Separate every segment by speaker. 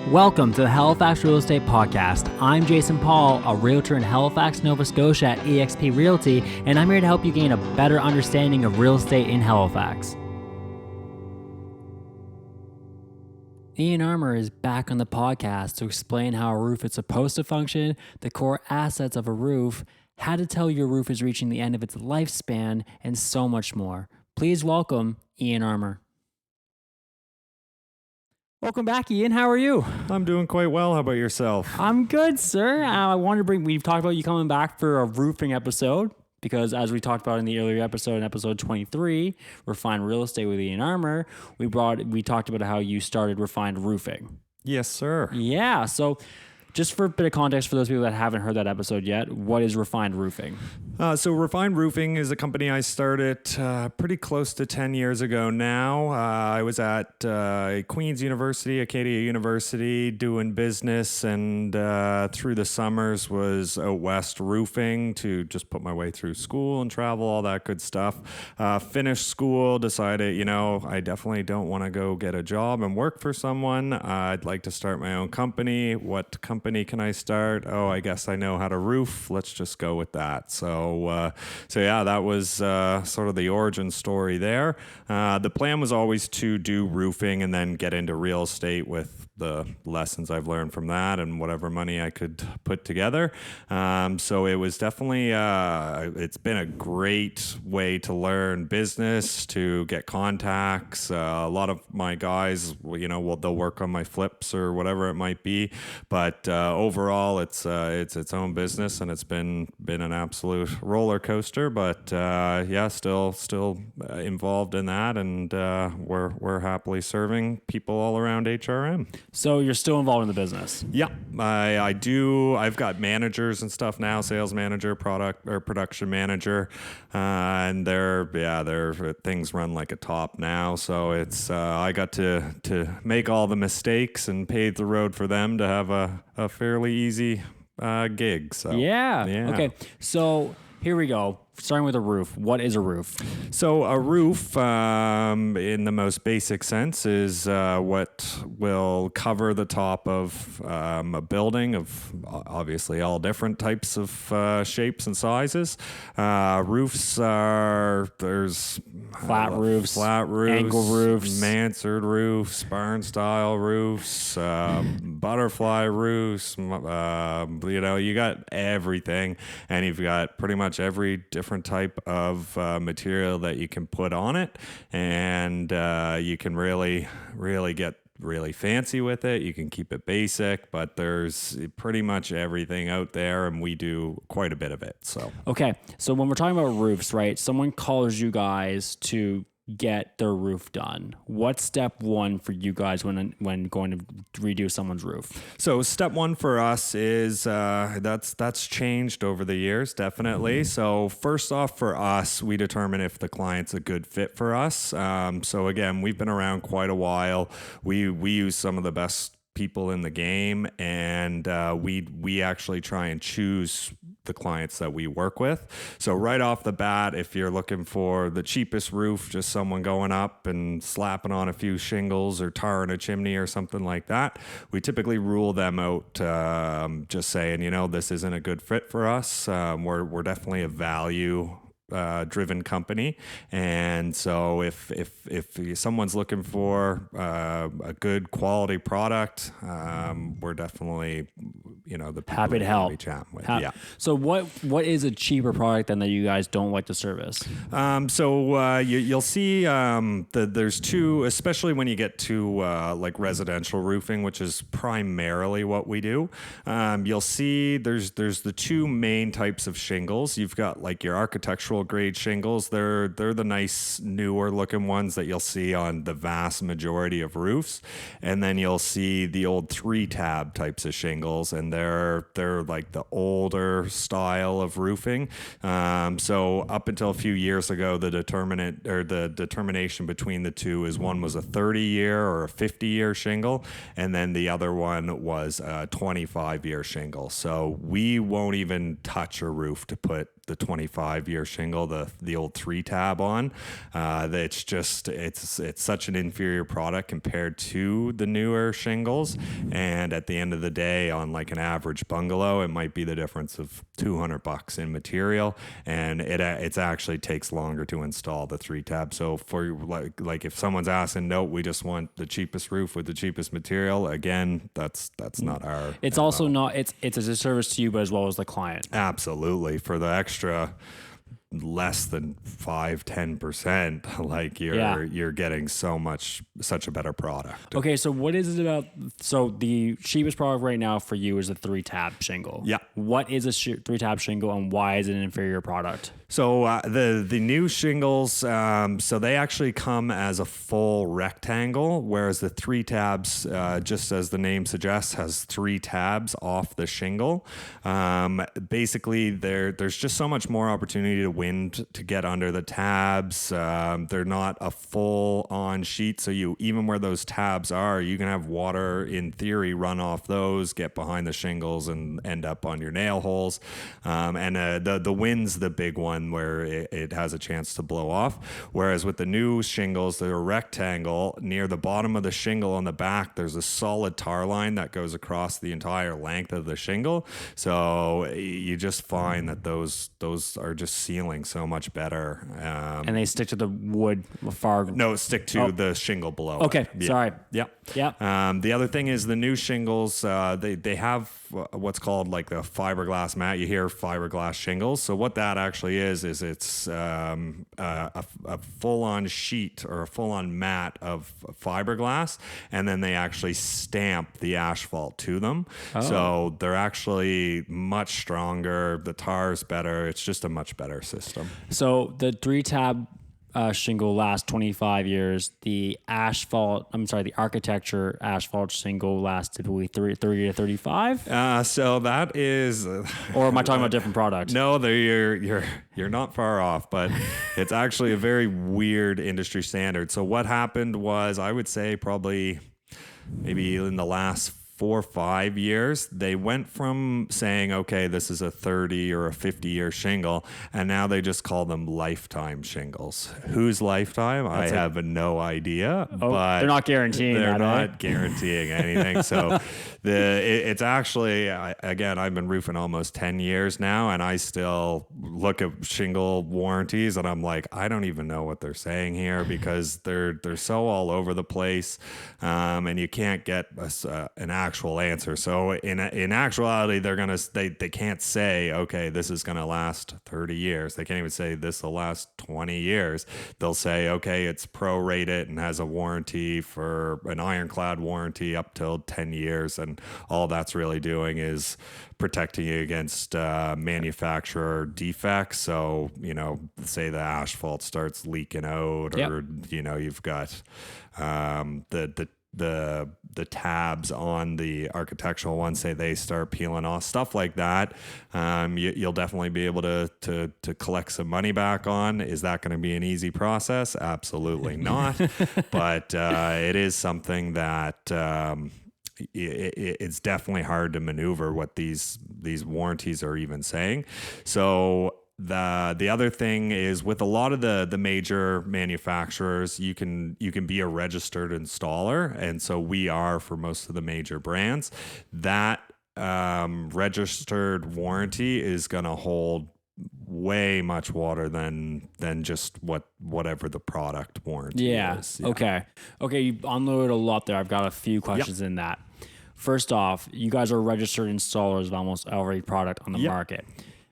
Speaker 1: Welcome to the Halifax Real Estate Podcast. I'm Jason Paul, a realtor in Halifax, Nova Scotia at eXp Realty, and I'm here to help you gain a better understanding of real estate in Halifax. Ian Armour is back on the podcast to explain how a roof is supposed to function, the core assets of a roof, how to tell your roof is reaching the end of its lifespan, and so much more. Please welcome Ian Armour. Welcome back, Ian. How are you?
Speaker 2: I'm doing quite well. How about yourself?
Speaker 1: I'm good, sir. We've talked about you coming back for a roofing episode because as we talked about in the earlier episode, in episode 23, Refined Real Estate with Ian Armour, we talked about how you started Refined Roofing.
Speaker 2: Yes, sir.
Speaker 1: Yeah. So just for a bit of context for those people that haven't heard that episode yet, what is Refined Roofing?
Speaker 2: So Refined Roofing is a company I started pretty close to 10 years ago now. I was at Queen's University, Acadia University, doing business, and through the summers was out west roofing to just put my way through school and travel, all that good stuff. Finished school, decided, I definitely don't want to go get a job and work for someone. I'd like to start my own company. What company can I start? Oh, I guess I know how to roof. Let's just go with that. So yeah, that was sort of the origin story there. The plan was always to do roofing and then get into real estate with the lessons I've learned from that and whatever money I could put together. So it was definitely, it's been a great way to learn business, to get contacts. A lot of my guys, they'll work on my flips or whatever it might be. But overall, it's its own business, and it's been an absolute roller coaster. But still involved in that, and we're happily serving people all around HRM.
Speaker 1: So you're still involved in the business?
Speaker 2: Yeah, I do. I've got managers and stuff now, sales manager, product or production manager, and they're things run like a top now. So it's I got to make all the mistakes and pave the road for them to have a fairly easy gig. So
Speaker 1: yeah. Okay. So here we go. Starting with a roof. What is a roof?
Speaker 2: So a roof, in the most basic sense, is what will cover the top of a building of obviously all different types of shapes and sizes. Roofs there's
Speaker 1: flat roofs, angle roofs,
Speaker 2: mansard roofs, barn style roofs, butterfly roofs. You got everything, and you've got pretty much every different type of material that you can put on it, and you can really get really fancy with it. You can keep it basic, but there's pretty much everything out there, and we do quite a bit of it. So
Speaker 1: okay, so when we're talking about roofs, right? Someone calls you guys to get their roof done. What's step one for you guys when going to redo someone's roof?
Speaker 2: So step one for us is that's changed over the years, definitely. So first off, for us, we determine if the client's a good fit for us. So again, we've been around quite a while. We use some of the best people in the game, and we actually try and choose the clients that we work with. So right off the bat, if you're looking for the cheapest roof, just someone going up and slapping on a few shingles or tarring a chimney or something like that, we typically rule them out, just saying, this isn't a good fit for us. We're definitely a value driven company, and so if someone's looking for a good quality product, we're definitely the people
Speaker 1: happy to help.
Speaker 2: We chat with.
Speaker 1: Yeah. So what is a cheaper product than that you guys don't like to service?
Speaker 2: You'll see there's two, especially when you get to like residential roofing, which is primarily what we do. You'll see there's the two main types of shingles. You've got like your architectural grade shingles. They're the nice newer looking ones that you'll see on the vast majority of roofs, and then you'll see the old 3-tab types of shingles, and they're like the older style of roofing. So up until a few years ago, the determination between the two is one was a 30-year or a 50-year shingle, and then the other one was a 25-year shingle. So we won't even touch a roof to put the 25-year shingle, the old 3-tab on. It's such an inferior product compared to the newer shingles. And at the end of the day, on like an average bungalow, it might be the difference of $200 in material, and it actually takes longer to install the 3-tab. So for like if someone's asking, no, we just want the cheapest roof with the cheapest material. Again, that's not our.
Speaker 1: It's also not. It's a disservice to you, but as well as the client.
Speaker 2: Absolutely, for the extra less than 5-10%, like you're getting such a better product.
Speaker 1: Okay, so what is it about? So the cheapest product right now for you is a 3-tab shingle.
Speaker 2: Yeah.
Speaker 1: What is a 3-tab shingle, and why is it an inferior product?
Speaker 2: So the new shingles, so they actually come as a full rectangle, whereas the 3-tabs, just as the name suggests, has 3 tabs off the shingle. Basically, there's just so much more opportunity to wind to get under the tabs. They're not a full-on sheet, so even where those tabs are, you can have water, in theory, run off those, get behind the shingles, and end up on your nail holes. And the wind's the big one, where it has a chance to blow off. Whereas with the new shingles, they're a rectangle. Near the bottom of the shingle on the back, there's a solid tar line that goes across the entire length of the shingle. So you just find that those are just sealing so much better.
Speaker 1: And they stick to the wood far.
Speaker 2: No, stick to the shingle below.
Speaker 1: Okay,
Speaker 2: Yeah.
Speaker 1: sorry.
Speaker 2: Yeah. The other thing is the new shingles, they have what's called like the fiberglass mat. You hear fiberglass shingles. So what that actually is it's a full-on sheet or a full-on mat of fiberglass, and then they actually stamp the asphalt to them. So they're actually much stronger. The tar's better. It's just a much better system.
Speaker 1: So the 3-tab shingle lasts 25 years. The architecture asphalt shingle lasts typically 30 to 35.
Speaker 2: So that is,
Speaker 1: or am I talking about a different product?
Speaker 2: No, you're not far off, but it's actually a very weird industry standard. So what happened was, I would say probably maybe in the last 4 or 5 years, they went from saying, okay, this is a 30 or a 50-year shingle, and now they just call them lifetime shingles. Whose lifetime? I have no idea. But
Speaker 1: they're not guaranteeing
Speaker 2: they're
Speaker 1: that.
Speaker 2: not guaranteeing anything. So it's actually, again, I've been roofing almost 10 years now, and I still look at shingle warranties, and I'm like, I don't even know what they're saying here, because they're so all over the place, and you can't get an actual answer. So in actuality, they can't say, okay, this is going to last 30 years. They can't even say this will last 20 years. They'll say, okay, it's prorated and has a warranty, for an ironclad warranty up till 10 years. And all that's really doing is protecting you against manufacturer defects. So, say the asphalt starts leaking out, or, you've got the tabs on the architectural ones, say they start peeling off, stuff like that. You'll definitely be able to collect some money back on. Is that going to be an easy process? Absolutely not. But it is something that it's definitely hard to maneuver what these warranties are even saying. So the other thing is, with a lot of the major manufacturers, you can be a registered installer, and so we are for most of the major brands. That registered warranty is going to hold way much water than just whatever the product warranty is.
Speaker 1: Yeah. Okay, you unloaded a lot there. I've got a few questions in that. First off, you guys are registered installers of almost every product on the market.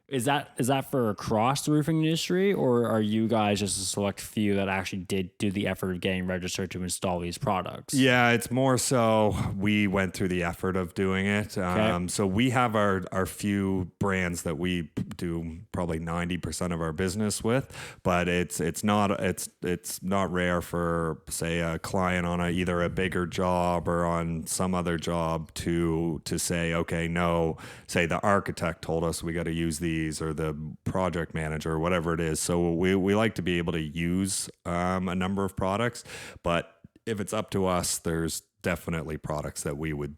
Speaker 1: Is that for across the roofing industry, or are you guys just a select few that actually did do the effort of getting registered to install these products?
Speaker 2: Yeah, it's more so we went through the effort of doing it. So we have our few brands that we do probably 90% of our business with, but it's not rare for, say, a client on either a bigger job or on some other job to say, okay, no, say the architect told us we got to use these, or the project manager, or whatever it is. So we like to be able to use a number of products, but if it's up to us, there's definitely products that we would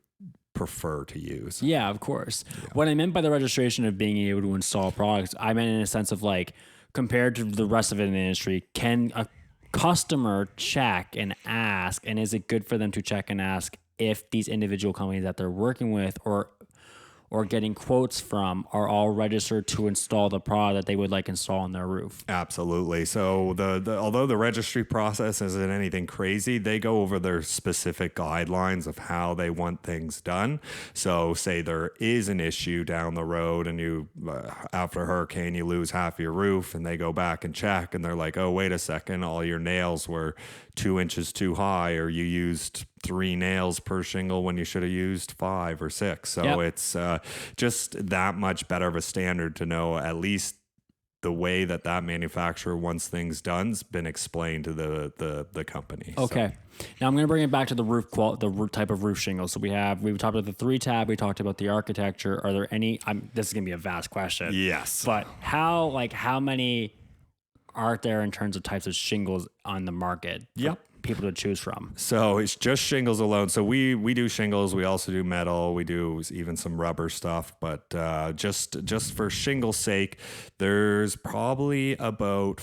Speaker 2: prefer to use.
Speaker 1: Yeah, of course. What I meant by the registration of being able to install products, I meant in a sense of like, compared to the rest of it in the industry, can a customer check and ask, and is it good for them to check and ask if these individual companies that they're working with or getting quotes from are all registered to install the product that they would like install on their roof?
Speaker 2: Absolutely. So although the registry process isn't anything crazy, they go over their specific guidelines of how they want things done. So say there is an issue down the road and you, after a hurricane, you lose half your roof, and they go back and check and they're like, oh, wait a second, all your nails were 2 inches too high, or you used 3 nails per shingle when you should have used 5 or 6. So it's just that much better of a standard to know at least the way that manufacturer wants things done's been explained to the company.
Speaker 1: Okay. So. Now I'm going to bring it back to the roof type of roof shingles. So we talked about the 3-tab, we talked about the architecture. Are there any? This is going to be a vast question.
Speaker 2: Yes.
Speaker 1: But how many are there in terms of types of shingles on the market?
Speaker 2: Yep.
Speaker 1: People to choose from?
Speaker 2: So it's just shingles alone. So we do shingles. We also do metal. We do even some rubber stuff. But just for shingles' sake, there's probably about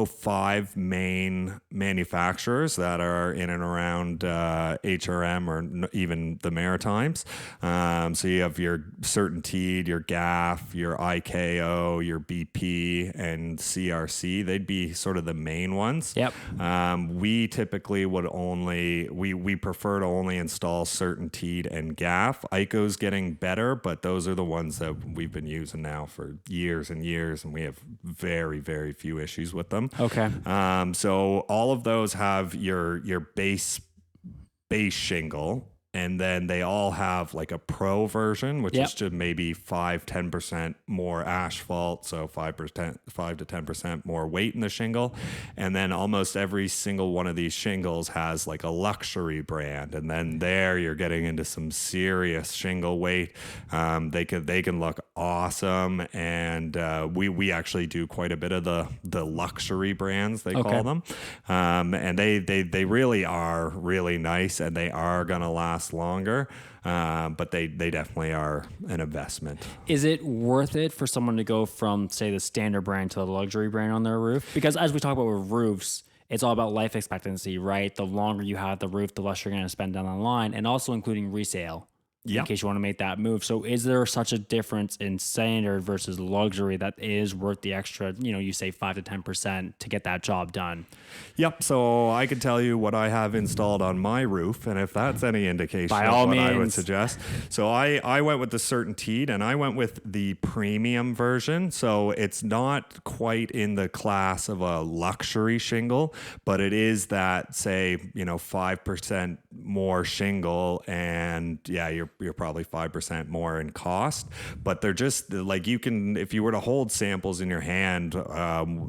Speaker 2: 5 main manufacturers that are in and around HRM or even the Maritimes. So you have your Certainteed, your GAF, your IKO, your BP, and CRC. They'd be sort of the main ones.
Speaker 1: Yep.
Speaker 2: We typically would we prefer to only install Certainteed and GAF. IKO's getting better, but those are the ones that we've been using now for years and years, and we have very, very few issues with them.
Speaker 1: Okay.
Speaker 2: So all of those have your base shingle, and then they all have like a pro version, which is just maybe 5-10% more asphalt, so 5 to 10% more weight in the shingle. And then almost every single one of these shingles has like a luxury brand, and then there you're getting into some serious shingle weight. They can look awesome, and we actually do quite a bit of the luxury brands, they call them, and they really are really nice, and they are gonna last longer, but they definitely are an investment.
Speaker 1: Is it worth it for someone to go from, say, the standard brand to the luxury brand on their roof? Because as we talk about with roofs, it's all about life expectancy, right? The longer you have the roof, the less you're going to spend down the line, and also including resale. In case you want to make that move. So is there such a difference in standard versus luxury that is worth the extra, you say 5 to 10% to get that job done?
Speaker 2: Yep. So I can tell you what I have installed on my roof, and if that's any indication
Speaker 1: By
Speaker 2: of
Speaker 1: all
Speaker 2: what
Speaker 1: means.
Speaker 2: I would suggest. So I went with the Certainteed, and I went with the premium version. So it's not quite in the class of a luxury shingle, but it is that, say, 5% more shingle, and you're probably 5% more in cost, but they're just like, you can, if you were to hold samples in your hand,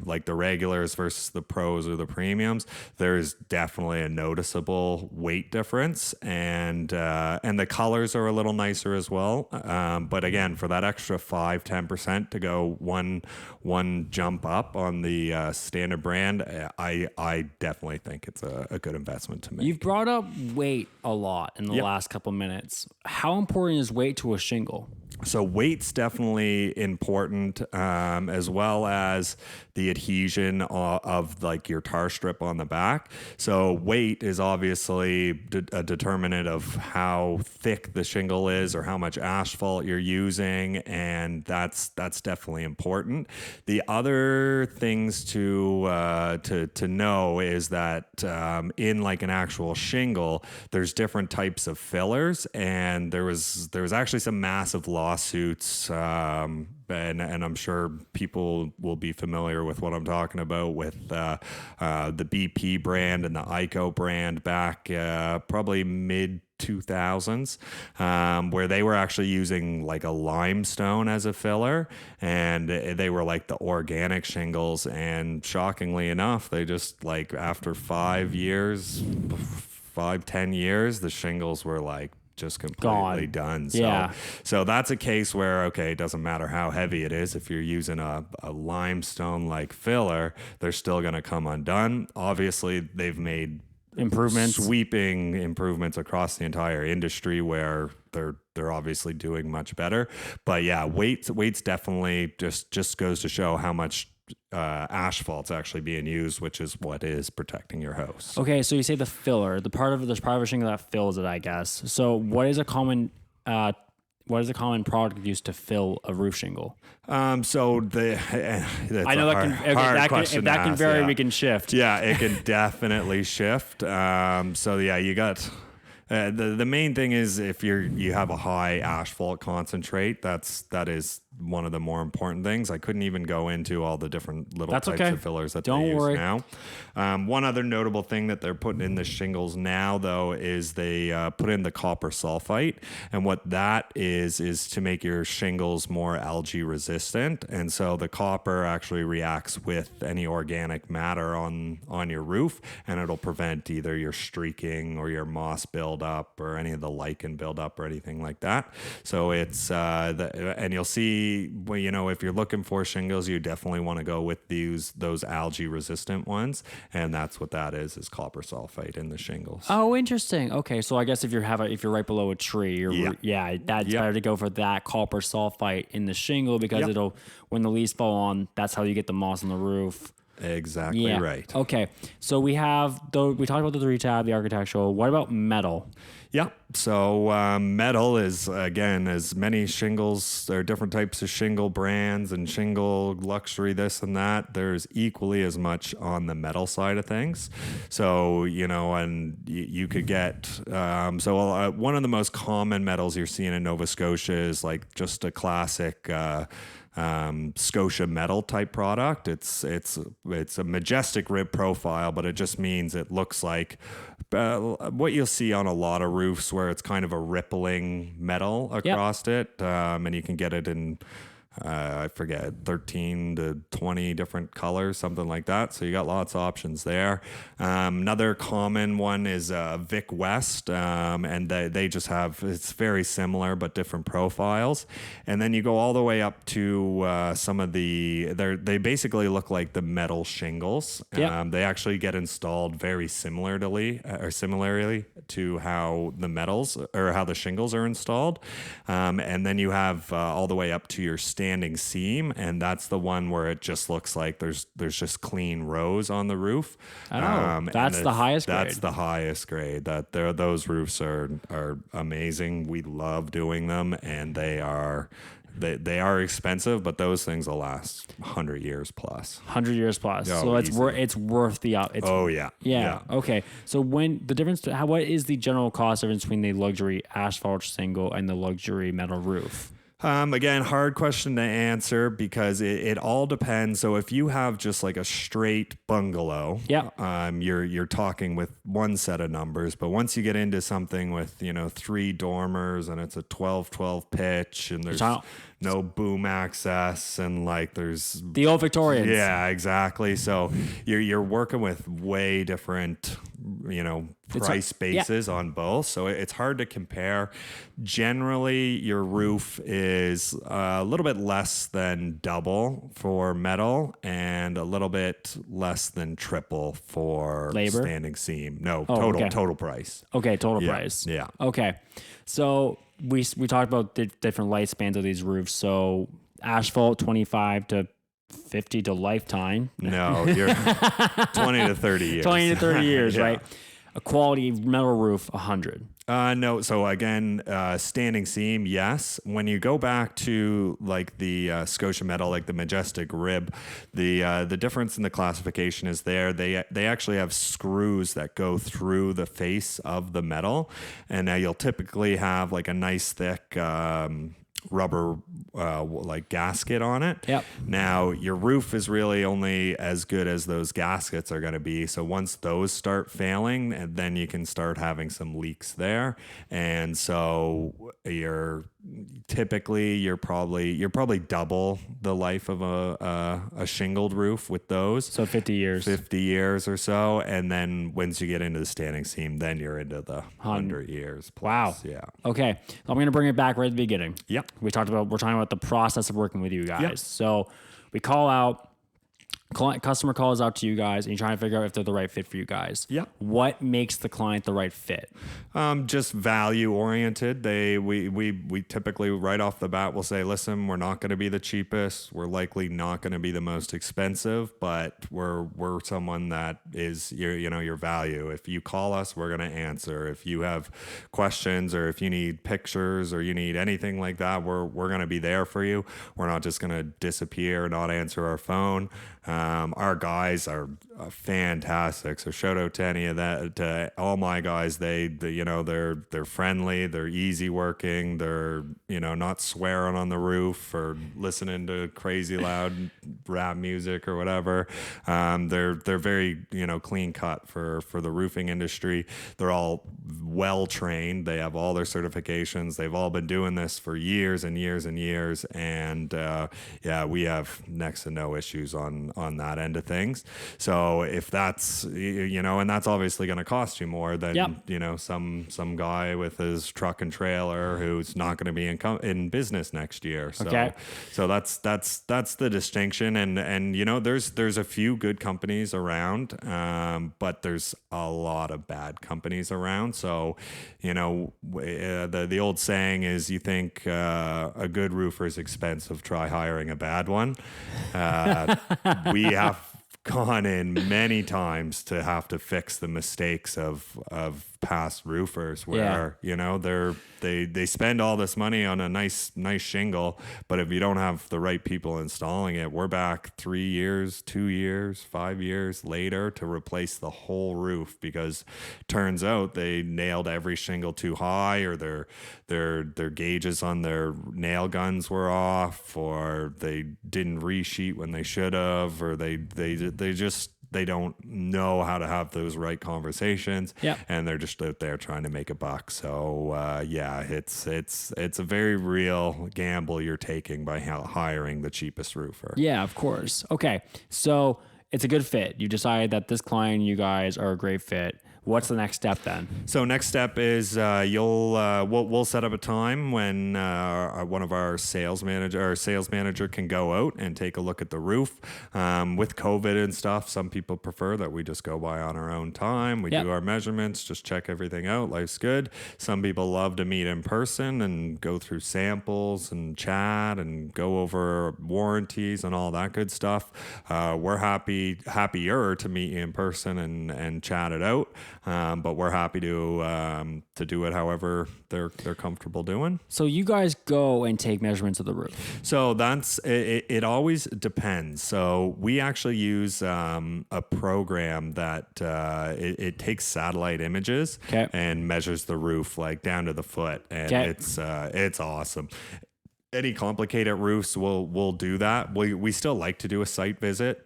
Speaker 2: like the regulars versus the pros or the premiums, there's definitely a noticeable weight difference, and the colors are a little nicer as well. But again, for that extra 5-10% to go one jump up on the standard brand, I definitely think it's a good investment to make.
Speaker 1: You've brought up weight a lot in the last couple minutes. How important is weight to a shingle?
Speaker 2: So weight's definitely important, as well as the adhesion of like your tar strip on the back. So weight is obviously a determinant of how thick the shingle is or how much asphalt you're using, and that's definitely important. The other things to know is that in like an actual shingle, there's different types of fillers, and there was actually some massive lawsuits, and I'm sure people will be familiar with what I'm talking about with the BP brand and the IKO brand back probably mid 2000s, where they were actually using like a limestone as a filler, and they were like the organic shingles, and shockingly enough, they just like after 10 years, the shingles were like just completely done. So that's a case where, okay, it doesn't matter how heavy it is. If you're using a limestone like filler, they're still going to come undone. Obviously, they've made
Speaker 1: improvements.
Speaker 2: sweeping improvements across the entire industry where they're obviously doing much better. But yeah, weight's definitely just goes to show how much asphalt's actually being used, which is what is protecting your house.
Speaker 1: Okay, so you say the filler, there's part of a shingle that fills it, I guess. So what is a common product used to fill a roof shingle?
Speaker 2: So
Speaker 1: I know if that can vary, we can shift.
Speaker 2: Yeah, it can definitely shift. So yeah, you got the main thing is if you have a high asphalt concentrate, that is one of the more important things. I couldn't even go into all the different little types of fillers that they use now. One other notable thing that they're putting in the shingles now, though, is they put in the copper sulfite, and what that is to make your shingles more algae resistant. And so the copper actually reacts with any organic matter on your roof, and it'll prevent either your streaking or your moss buildup or any of the lichen buildup or anything like that. So it's and you'll see, well, if you're looking for shingles, you definitely want to go with those algae resistant ones, and that's what that is copper sulfite in the shingles.
Speaker 1: Oh, interesting. Okay, so I guess if you're right below a tree, that's better to go for that copper sulfite in the shingle because it'll, when the leaves fall on, that's how you get the moss on the roof.
Speaker 2: Exactly right.
Speaker 1: Okay, so we talked about the 3-tab, the architectural. What about metal?
Speaker 2: Yeah. So metal is, again, as many shingles, there are different types of shingle brands and shingle luxury, this and that. There's equally as much on the metal side of things. So, and you could get, one of the most common metals you're seeing in Nova Scotia is like just a classic Scotia metal type product. It's a majestic rib profile, but it just means it looks like what you'll see on a lot of roofs where it's kind of a rippling metal across it, and you can get it in I forget, 13 to 20 different colors, something like that. So you got lots of options there. Another common one is Vic West, and they just have, it's very similar but different profiles. And then you go all the way up to some of they basically look like the metal shingles. They actually get installed very similarly to how the metals or how the shingles are installed. And then you have all the way up to your standing seam, and that's the one where it just looks like there's just clean rows on the roof.
Speaker 1: That's the highest grade.
Speaker 2: That's the highest grade. Those roofs are amazing. We love doing them, and they are expensive, but those things will last 100 years plus.
Speaker 1: 100 years plus.
Speaker 2: Oh,
Speaker 1: so it's worth the up.
Speaker 2: Yeah.
Speaker 1: Okay. So what is the general cost difference between the luxury asphalt shingle and the luxury metal roof?
Speaker 2: Again, hard question to answer because it all depends. So if you have just like a straight bungalow, you're talking with one set of numbers. But once you get into something with 3 dormers and it's a 12-12 pitch and there's no boom access and like there's
Speaker 1: the old Victorians.
Speaker 2: Yeah, exactly. So you're working with way different price bases on both. So it's hard to compare. Generally, your roof is a little bit less than double for metal and a little bit less than triple for
Speaker 1: labor
Speaker 2: standing seam. No, total price.
Speaker 1: Okay, total price.
Speaker 2: Yeah.
Speaker 1: Okay. So we talked about the different lifespans of these roofs. So asphalt 25 to 50 to lifetime.
Speaker 2: No, you're 20 to 30 years.
Speaker 1: 20 to 30 years, right? A quality metal roof, 100.
Speaker 2: No. So again, standing seam, yes. When you go back to like the Scotia metal, like the majestic rib, the difference in the classification is they actually have screws that go through the face of the metal, and now you'll typically have like a nice thick rubber like gasket on it.
Speaker 1: Yep.
Speaker 2: Now your roof is really only as good as those gaskets are going to be. So once those start failing, and then you can start having some leaks there. And so you're probably double the life of a shingled roof with those.
Speaker 1: So 50 years
Speaker 2: or so. And then once you get into the standing seam, then you're into the 100 years plus.
Speaker 1: Wow.
Speaker 2: Yeah.
Speaker 1: Okay. I'm going to bring it back right at the beginning.
Speaker 2: Yep.
Speaker 1: We're talking about the process of working with you guys.
Speaker 2: Yep.
Speaker 1: So we call out Customer calls out to you guys and you're trying to figure out if they're the right fit for you guys.
Speaker 2: Yep.
Speaker 1: What makes the client the right fit?
Speaker 2: Just value oriented. We typically right off the bat will say, listen, we're not going to be the cheapest. We're likely not going to be the most expensive, but we're someone that is your value. If you call us, we're going to answer. If you have questions or if you need pictures or you need anything like that, we're going to be there for you. We're not just going to disappear, not answer our phone. Our guys are fantastic. So shout out to any of that, to all my guys. They're friendly, they're easy working, they're, not swearing on the roof or listening to crazy loud rap music or whatever. They're very, clean cut for the roofing industry. They're all well trained. They have all their certifications. They've all been doing this for years and years and years. And we have next to no issues on that end of things. So if that's, and that's obviously going to cost you more than, some guy with his truck and trailer who's not going to be in business next year. So,
Speaker 1: okay.
Speaker 2: So that's the distinction. And there's a few good companies around, but there's a lot of bad companies around. So, the old saying is, you think a good roofer is expensive, try hiring a bad one. We have gone in many times to have to fix the mistakes of past roofers where they spend all this money on a nice shingle, but if you don't have the right people installing it, we're back 3 years, 2 years, 5 years later to replace the whole roof, because turns out they nailed every shingle too high, or their gauges on their nail guns were off, or they didn't resheet when they should have, or they don't know how to have those right conversations.
Speaker 1: Yep.
Speaker 2: And they're just out there trying to make a buck. So it's a very real gamble you're taking by hiring the cheapest roofer.
Speaker 1: Yeah, of course. Okay. So it's a good fit. You decided that this client, you guys are a great fit. What's the next step then? So
Speaker 2: next step is we'll set up a time when one of our sales manager can go out and take a look at the roof. With COVID and stuff, some people prefer that we just go by on our own time. We do our measurements, just check everything out. Life's good. Some people love to meet in person and go through samples and chat and go over warranties and all that good stuff. We're happier to meet you in person and chat it out. But we're happy to do it however they're comfortable doing.
Speaker 1: So you guys go and take measurements of the roof.
Speaker 2: So that's it always depends. So we actually use a program that it takes satellite images and measures the roof like down to the foot, and it's awesome. Any complicated roofs, we'll do that. We still like to do a site visit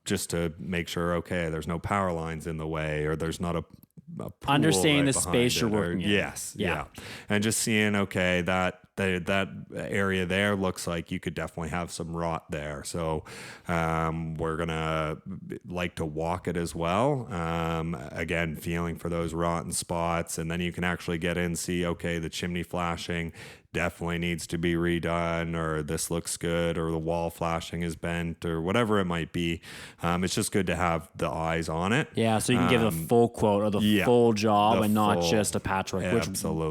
Speaker 2: just to make sure, there's no power lines in the way, or there's not a pool
Speaker 1: understanding
Speaker 2: right
Speaker 1: the space you're working in.
Speaker 2: Yes, yeah. And just seeing, that area there looks like you could definitely have some rot there. So we're gonna like to walk it as well. Again, feeling for those rotten spots, and then you can actually get in and see, the chimney flashing definitely needs to be redone, or this looks good, or the wall flashing is bent, or whatever it might be. It's just good to have the eyes on it.
Speaker 1: Yeah, so you can give the full quote or the full job and not just a patchwork,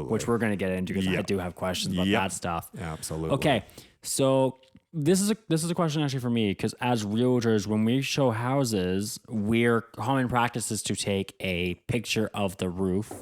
Speaker 1: which we're going to get into because I do have questions about that stuff.
Speaker 2: Absolutely.
Speaker 1: Okay, so this is a question actually for me, because as realtors, when we show houses, common practice is to take a picture of the roof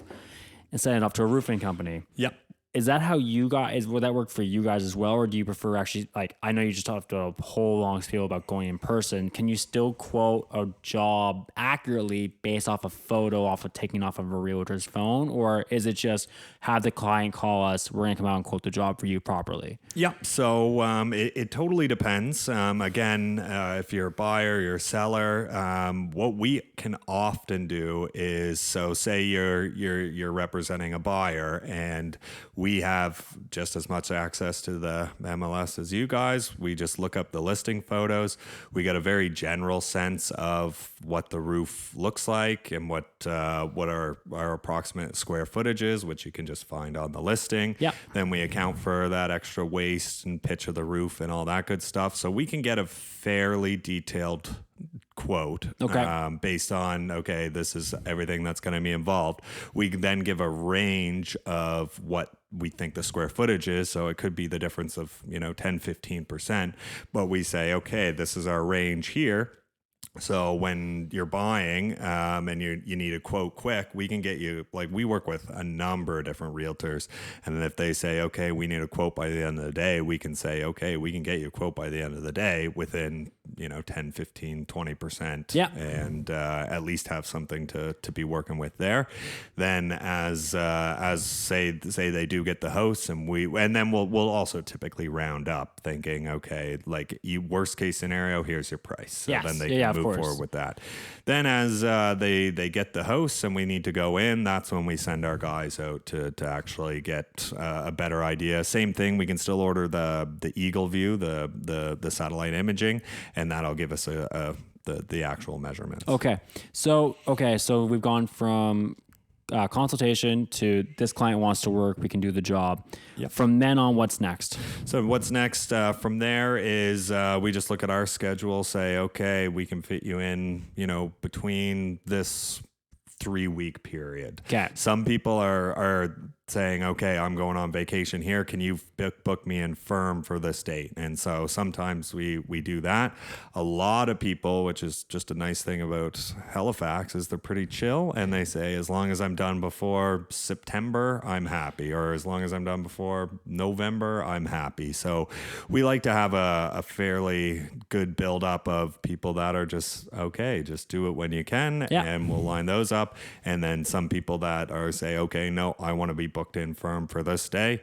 Speaker 1: and send it off to a roofing company.
Speaker 2: Yep.
Speaker 1: Is that how you guys, would that work for you guys as well? Or do you prefer actually, I know you just talked a whole long spiel about going in person. Can you still quote a job accurately based off a photo taken off of a realtor's phone? Or is it just have the client call us, we're going to come out and quote the job for you properly?
Speaker 2: Yep. So it totally depends. Again, if you're a buyer, you're a seller, what we can often do is, so say you're representing a buyer, and we have just as much access to the MLS as you guys. We just look up the listing photos. We get a very general sense of what the roof looks like and what our approximate square footage is, which you can just find on the listing.
Speaker 1: Yeah.
Speaker 2: Then we account for that extra waste and pitch of the roof and all that good stuff. So we can get a fairly detailed quote based on, okay, this is everything that's going to be involved. We can then give a range of what we think the square footage is. So it could be the difference of, 10-15%, but we say, okay, this is our range here. So when you're buying and you need a quote quick, we can get you, like, we work with a number of different realtors. And if they say, okay, we need a quote by the end of the day, we can say, okay, we can get you a quote by the end of the day within, 10, 15, 20%.
Speaker 1: Yeah.
Speaker 2: And at least have something to be working with there. Then as say they do get the house, and then we'll also typically round up thinking, okay, like, worst case scenario, here's your price. So
Speaker 1: yes.
Speaker 2: then they can move forward with that. Then as they get the house and we need to go in, that's when we send our guys out to actually get a better idea. Same thing, we can still order the Eagle View, the satellite imaging, and that'll give us the actual measurements.
Speaker 1: Okay. So we've gone from consultation to this client wants to work, we can do the job.
Speaker 2: Yep.
Speaker 1: From then on, what's next?
Speaker 2: So what's next from there is we just look at our schedule, say, okay, we can fit you in, between this 3-week period.
Speaker 1: Okay.
Speaker 2: Some people are saying, okay, I'm going on vacation here. Can you book me in firm for this date? And so sometimes we do that. A lot of people, which is just a nice thing about Halifax, is they're pretty chill. And they say, as long as I'm done before September, I'm happy. Or as long as I'm done before November, I'm happy. So we like to have a fairly good buildup of people that are just, okay, just do it when you can.
Speaker 1: Yeah.
Speaker 2: And we'll line those up. And then some people that are say, okay, no, I want to be booked in firm for this day.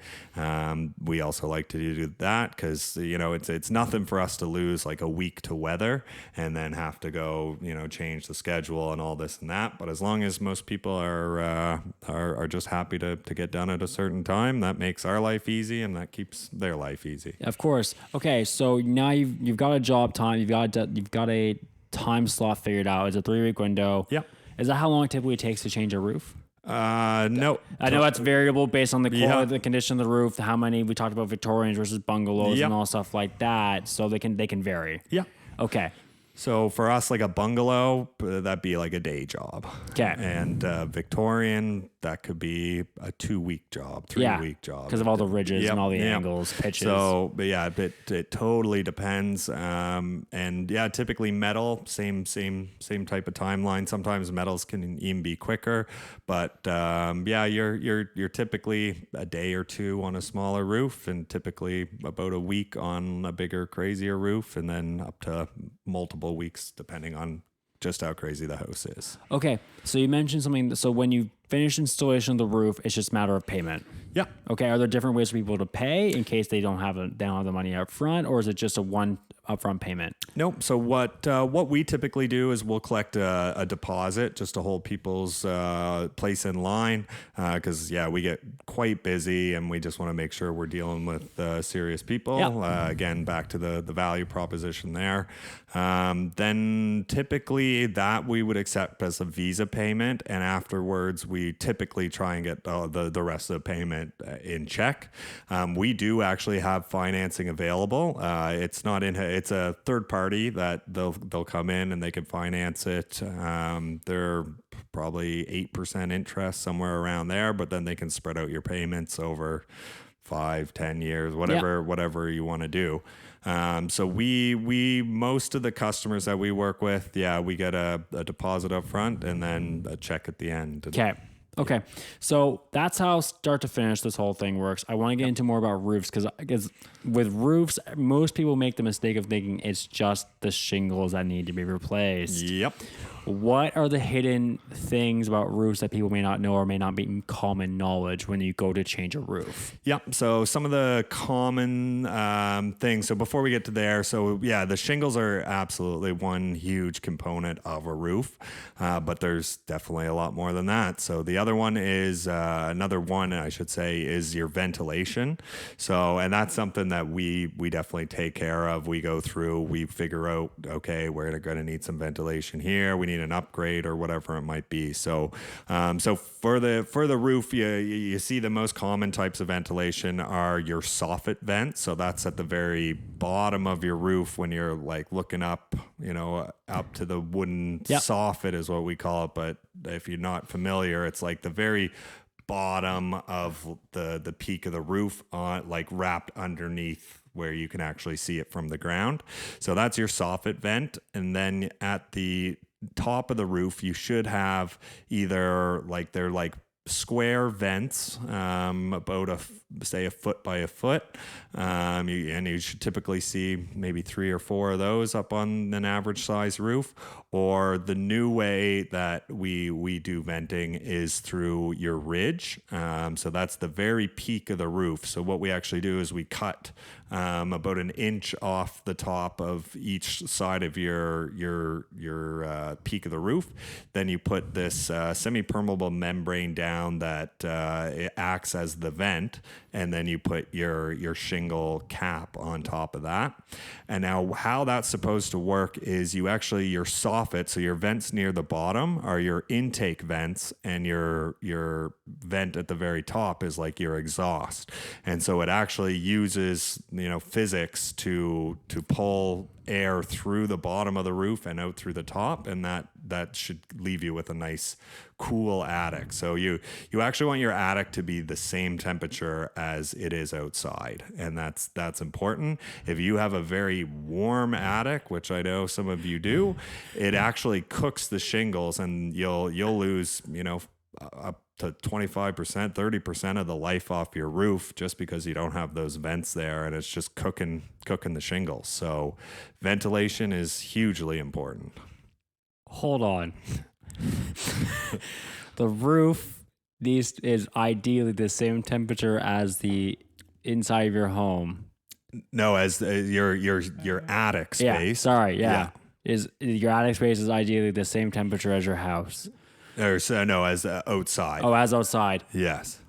Speaker 2: We also like to do that because, it's nothing for us to lose like a week to weather and then have to go, change the schedule and all this and that. But as long as most people are just happy to get done at a certain time, that makes our life easy and that keeps their life easy.
Speaker 1: Of course. Okay. So now you've got a job time, you've got a time slot figured out. It's a 3-week window.
Speaker 2: Yeah.
Speaker 1: Is that how long it typically takes to change a roof?
Speaker 2: No.
Speaker 1: I know that's variable based on the quality,
Speaker 2: Yeah.
Speaker 1: the condition of the roof, how many we talked about Victorians versus bungalows
Speaker 2: Yep.
Speaker 1: and all stuff like that. So they can vary.
Speaker 2: Yeah.
Speaker 1: Okay.
Speaker 2: So for us, like a bungalow, that'd be like a day job.
Speaker 1: Okay.
Speaker 2: And Victorian, that could be a 2-week job, 3-week job.
Speaker 1: Because of all the ridges
Speaker 2: Yep,
Speaker 1: and all the
Speaker 2: yep.
Speaker 1: angles, pitches.
Speaker 2: So, but yeah, it totally depends. And yeah, typically metal, same type of timeline. Sometimes metals can even be quicker, but yeah, you're typically a day or two on a smaller roof, and typically about a week on a bigger, crazier roof, and then up to multiple weeks depending on just how crazy the house is.
Speaker 1: Okay. So you mentioned something. So when you finish installation of the roof, it's just a matter of payment.
Speaker 2: Yeah.
Speaker 1: Okay. Are there different ways for people to pay in case they don't have the money up front, or is it just a one upfront payment?
Speaker 2: Nope. So what we typically do is we'll collect a deposit just to hold people's place in line because we get quite busy and we just want to make sure we're dealing with serious people.
Speaker 1: Yeah.
Speaker 2: Again, back to the value proposition there. Then typically that we would accept as a Visa payment, and afterwards we typically try and get the rest of the payment in check. We do actually have financing available. It's a third party that they'll come in and they can finance it. They're probably 8% interest, somewhere around there, but then they can spread out your payments over 5-10 years, whatever you want to do. So we most of the customers that we work with, we get a deposit up front and then a check at the end.
Speaker 1: Okay. So that's how start to finish this whole thing works. I want to get into more about roofs because with roofs, most people make the mistake of thinking it's just the shingles that need to be replaced.
Speaker 2: Yep.
Speaker 1: What are the hidden things about roofs that people may not know or may not be in common knowledge when you go to change a roof?
Speaker 2: Yep. So some of the common things. So before we get to there, so yeah, the shingles are absolutely one huge component of a roof, but there's definitely a lot more than that. So the other one is another one, I should say, is your ventilation. So, and that's something that we definitely take care of. We go through, we figure out, okay, we're going to need some ventilation here. We need an upgrade or whatever it might be. So, so for the roof, you see the most common types of ventilation are your soffit vents. So that's at the very bottom of your roof when you're like looking up, up to the wooden soffit is what we call it. But if you're not familiar, it's like the very bottom of the peak of the roof on like wrapped underneath where you can actually see it from the ground. So that's your soffit vent. And then at the top of the roof, you should have either like they're like square vents, about say a foot by a foot. And you should typically see maybe 3 or 4 of those up on an average size roof. Or the new way that we do venting is through your ridge. So that's the very peak of the roof. So what we actually do is we cut about an inch off the top of each side of your peak of the roof. Then you put this semi-permeable membrane down that it acts as the vent, and then you put your shingle cap on top of that. And now how that's supposed to work is your soffit, so your vents near the bottom are your intake vents, and your vent at the very top is like your exhaust. And so it actually uses physics to pull air through the bottom of the roof and out through the top, and that should leave you with a nice cool attic. So you actually want your attic to be the same temperature as it is outside, and that's important. If you have a very warm attic, which I know some of you do, it actually cooks the shingles, and you'll lose up to 25%, 30% of the life off your roof just because you don't have those vents there, and it's just cooking the shingles. So ventilation is hugely important.
Speaker 1: Hold on. The roof is ideally the same temperature as the inside of your home.
Speaker 2: No, as your attic space.
Speaker 1: Yeah. Is your attic space is ideally the same temperature as your house?
Speaker 2: As outside.
Speaker 1: Oh, as outside.
Speaker 2: Yes.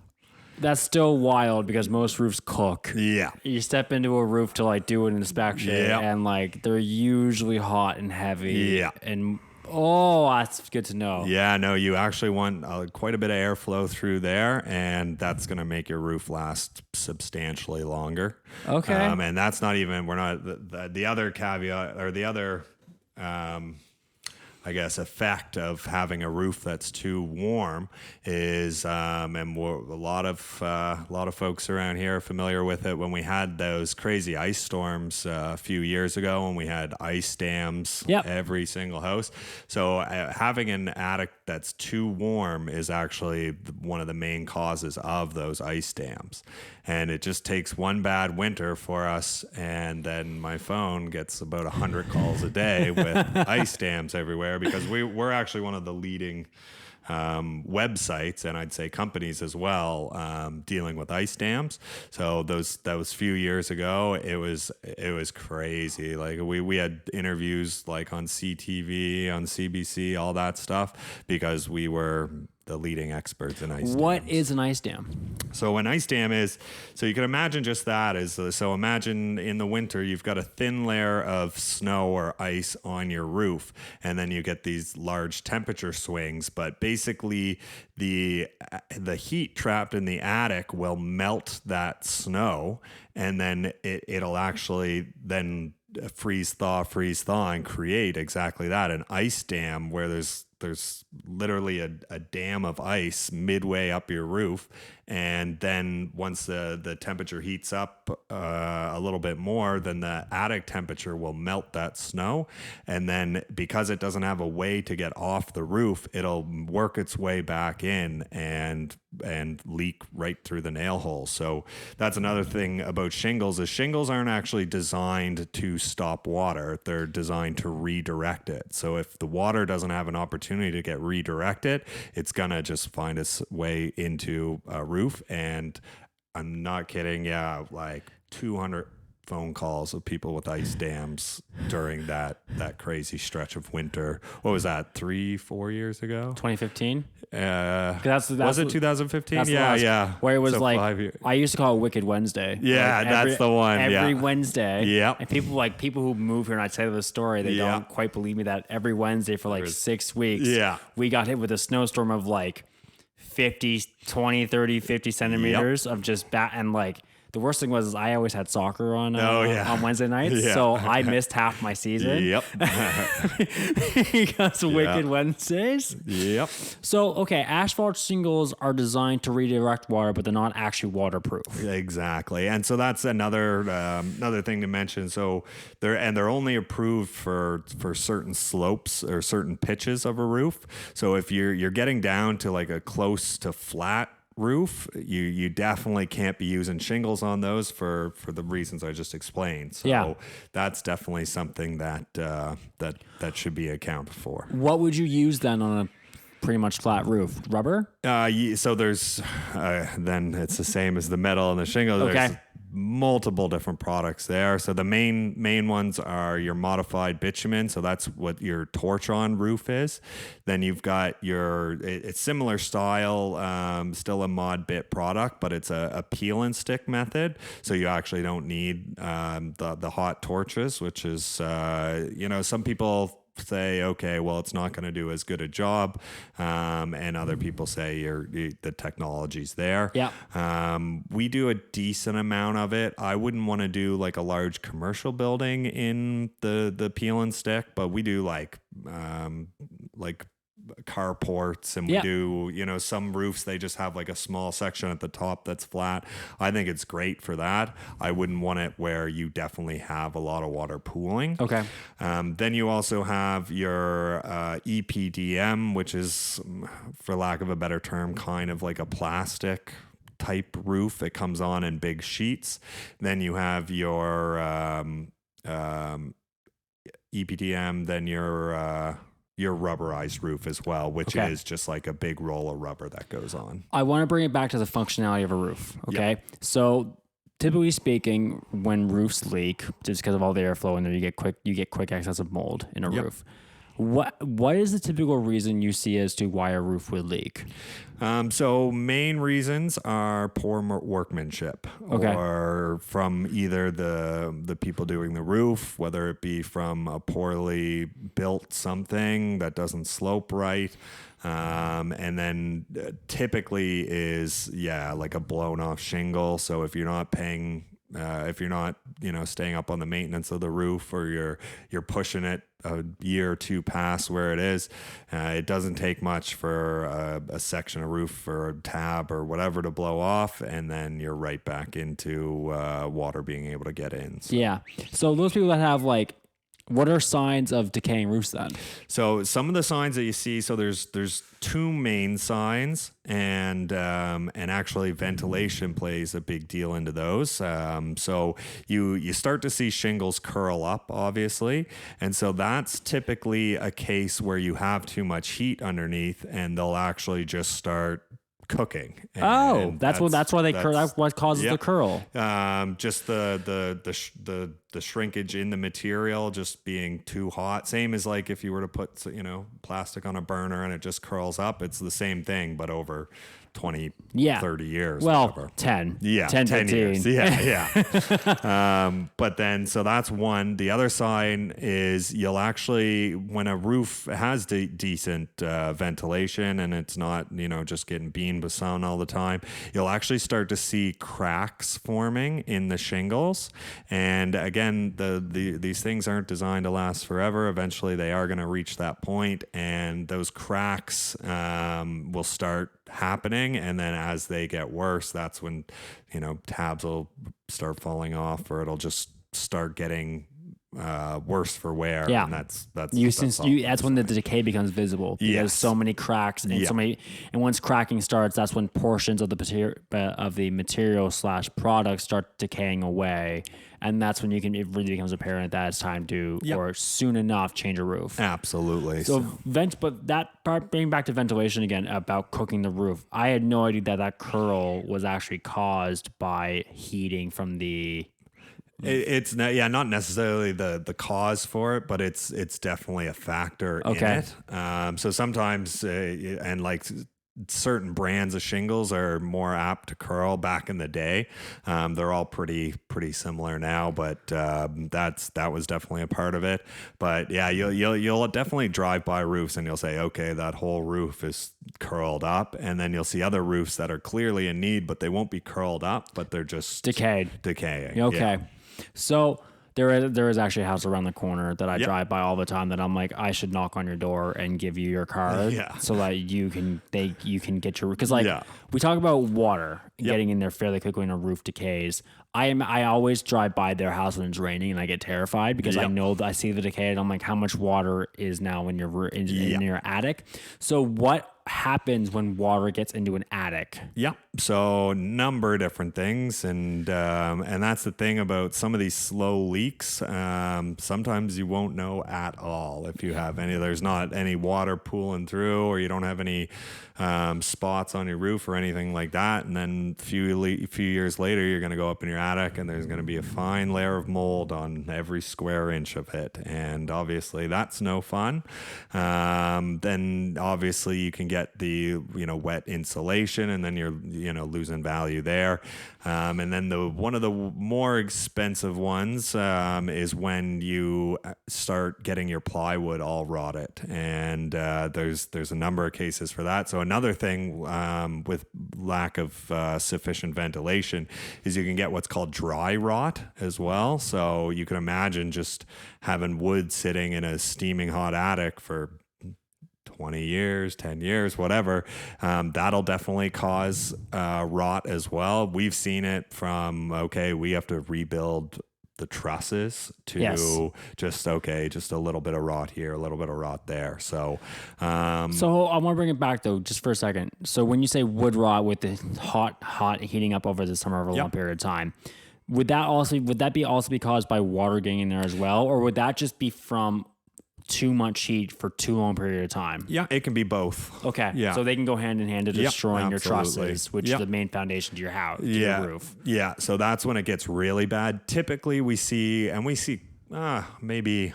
Speaker 1: That's still wild because most roofs cook.
Speaker 2: Yeah.
Speaker 1: You step into a roof to like do an inspection, and like they're usually hot and heavy.
Speaker 2: Yeah.
Speaker 1: And that's good to know.
Speaker 2: Yeah, no, you actually want quite a bit of airflow through there, and that's going to make your roof last substantially longer.
Speaker 1: Okay.
Speaker 2: And that's not even, the other caveat or the other, I guess, effect of having a roof that's too warm is, and a lot of folks around here are familiar with it. When we had those crazy ice storms a few years ago, when we had ice dams every single house, so having an attic that's too warm is actually one of the main causes of those ice dams. And it just takes one bad winter for us, and then my phone gets about 100 calls a day with ice dams everywhere, because we're actually one of the leading websites, and I'd say companies as well, dealing with ice dams. So those few years ago, it was crazy. Like we had interviews like on CTV, on CBC, all that stuff, because we were the leading experts in ice dams.
Speaker 1: What is an ice dam?
Speaker 2: So an ice dam is, so you can imagine just that is, so imagine in the winter, you've got a thin layer of snow or ice on your roof, and then you get these large temperature swings, but basically the heat trapped in the attic will melt that snow, and then it'll actually then freeze thaw and create exactly that, an ice dam, where there's there's literally a dam of ice midway up your roof, and then once the temperature heats up a little bit more, then the attic temperature will melt that snow, and then because it doesn't have a way to get off the roof, it'll work its way back in and leak right through the nail hole. So that's another thing about shingles is shingles aren't actually designed to stop water. They're designed to redirect it. So if the water doesn't have an opportunity to get redirected, it's gonna just find its way into a roof. And I'm not kidding, yeah, like 200 phone calls of people with ice dams during that crazy stretch of winter. What was that, 3-4 years ago?
Speaker 1: 2015.
Speaker 2: Was it 2015? Yeah.
Speaker 1: Where it was
Speaker 2: So
Speaker 1: like
Speaker 2: 5 years.
Speaker 1: I used to call it Wicked Wednesday.
Speaker 2: Yeah,
Speaker 1: Like
Speaker 2: that's the one.
Speaker 1: Every
Speaker 2: Yeah.
Speaker 1: Wednesday.
Speaker 2: Yep.
Speaker 1: And people who move here and I tell the story, they
Speaker 2: Yeah.
Speaker 1: don't quite believe me that every Wednesday for like 6 weeks,
Speaker 2: Yeah.
Speaker 1: we got hit with a snowstorm of like 50, 20, 30, 50 centimeters of just and like the worst thing was I always had soccer on on Wednesday nights,
Speaker 2: Yeah.
Speaker 1: so I missed half my season.
Speaker 2: Yep.
Speaker 1: Because of Wicked Wednesdays.
Speaker 2: Yep.
Speaker 1: So, okay, asphalt shingles are designed to redirect water, but they're not actually waterproof.
Speaker 2: Exactly, and so that's another thing to mention. So they're only approved for certain slopes or certain pitches of a roof. So if you're getting down to like a close to flat roof, you definitely can't be using shingles on those for the reasons I just explained. So that's definitely something that should be accounted for.
Speaker 1: What would you use then on a pretty much flat roof? Rubber?
Speaker 2: So there's then it's the same as the metal and the shingle.
Speaker 1: Okay.
Speaker 2: There's multiple different products there. So the main ones are your modified bitumen. So that's what your torch on roof is. Then you've got it's similar style, still a mod bit product, but it's a peel and stick method. So you actually don't need the hot torches, which is some people say, okay, well, it's not going to do as good a job, and other people say the technology's there.
Speaker 1: Yeah.
Speaker 2: We do a decent amount of it. I wouldn't want to do like a large commercial building in the peel and stick, but we do like carports, and we do, some roofs, they just have like a small section at the top that's flat. I think it's great for that. I wouldn't want it where you definitely have a lot of water pooling.
Speaker 1: Okay.
Speaker 2: Then you also have your EPDM, which is, for lack of a better term, kind of like a plastic type roof. It comes on in big sheets. Then you have your EPDM, then your rubberized roof as well, which is just like a big roll of rubber that goes on.
Speaker 1: I want to bring it back to the functionality of a roof. Okay. Yep. So typically speaking, when roofs leak, just because of all the airflow in there, you get quick access of mold in a roof. What is the typical reason you see as to why a roof would leak?
Speaker 2: So main reasons are poor workmanship, or from either the people doing the roof, whether it be from a poorly built something that doesn't slope right. And then typically is, like a blown off shingle. So if you're not paying, if you're not, staying up on the maintenance of the roof, or you're pushing it a year or two past where it is, it doesn't take much for a section of roof or a tab or whatever to blow off, and then you're right back into water being able to get in. So.
Speaker 1: Yeah. So those people that have what are signs of decaying roofs then? So
Speaker 2: some of the signs that you see, so there's two main signs, and actually ventilation plays a big deal into those. So you start to see shingles curl up, obviously, and so that's typically a case where you have too much heat underneath, and they'll actually just start cooking. And
Speaker 1: that's why they curl. That's what causes the curl.
Speaker 2: Just the shrinkage in the material just being too hot. Same as like if you were to put plastic on a burner and it just curls up. It's the same thing, but over 20,
Speaker 1: Yeah.
Speaker 2: 30 years.
Speaker 1: Well,
Speaker 2: whatever.
Speaker 1: 10.
Speaker 2: Yeah,
Speaker 1: 10,
Speaker 2: 10
Speaker 1: 15.
Speaker 2: years. Yeah. But then, so that's one. The other sign is you'll actually, when a roof has decent ventilation and it's not, just getting beamed with sun all the time, you'll actually start to see cracks forming in the shingles. And again, these things aren't designed to last forever. Eventually, they are going to reach that point, and those cracks will start happening. And then as they get worse, that's when tabs will start falling off, or it'll just start getting worse for wear.
Speaker 1: Yeah.
Speaker 2: And that's
Speaker 1: when the decay becomes visible, because
Speaker 2: Yes.
Speaker 1: so many cracks and and once cracking starts, that's when portions of the material / product start decaying away. And that's when it really becomes apparent that it's time to, or soon enough, change a roof.
Speaker 2: Absolutely.
Speaker 1: So but that part, bringing back to ventilation again about cooking the roof, I had no idea that curl was actually caused by heating from the.
Speaker 2: It's not necessarily the cause for it, but it's definitely a factor in it. So sometimes, and like certain brands of shingles are more apt to curl back in the day. They're all pretty similar now, but that was definitely a part of it. But yeah, you'll definitely drive by roofs and you'll say, okay, that whole roof is curled up, and then you'll see other roofs that are clearly in need, but they won't be curled up, but they're just decaying.
Speaker 1: Okay. Yeah. So there is actually a house around the corner that I drive by all the time that I'm like, I should knock on your door and give you your card so that you can get your, because we talk about water getting in there fairly quickly when a roof decays. I always drive by their house when it's raining and I get terrified because I know that I see the decay and I'm like, how much water is now in your attic? So what happens when water gets into an attic?
Speaker 2: Yeah. So number of different things. And that's the thing about some of these slow leaks. Sometimes you won't know at all if you have there's not any water pooling through, or you don't have any spots on your roof or anything like that. And then a few years later, you're going to go up in your attic and there's going to be a fine layer of mold on every square inch of it. And obviously that's no fun. Then obviously you can get the, wet insulation, and then you're, losing value there. And then one of the more expensive ones is when you start getting your plywood all rotted. And there's a number of cases for that. So another thing with lack of sufficient ventilation is you can get what's called dry rot as well. So you can imagine just having wood sitting in a steaming hot attic for 20 years, 10 years, whatever, that'll definitely cause rot as well. We've seen it from, we have to rebuild the trusses to just a little bit of rot here, a little bit of rot there. So I want to bring it back though, just for a second. So when you say wood rot with the hot heating up over the summer over a long period of time, would that be also be caused by water getting in there as well? Or would that just be from too much heat for too long period of time? Yeah, it can be both.
Speaker 1: Okay. Yeah. So they can go hand in hand to destroying your trusses, which is the main foundation to your house, to your roof. Yeah. So that's when it gets really bad. Typically we see maybe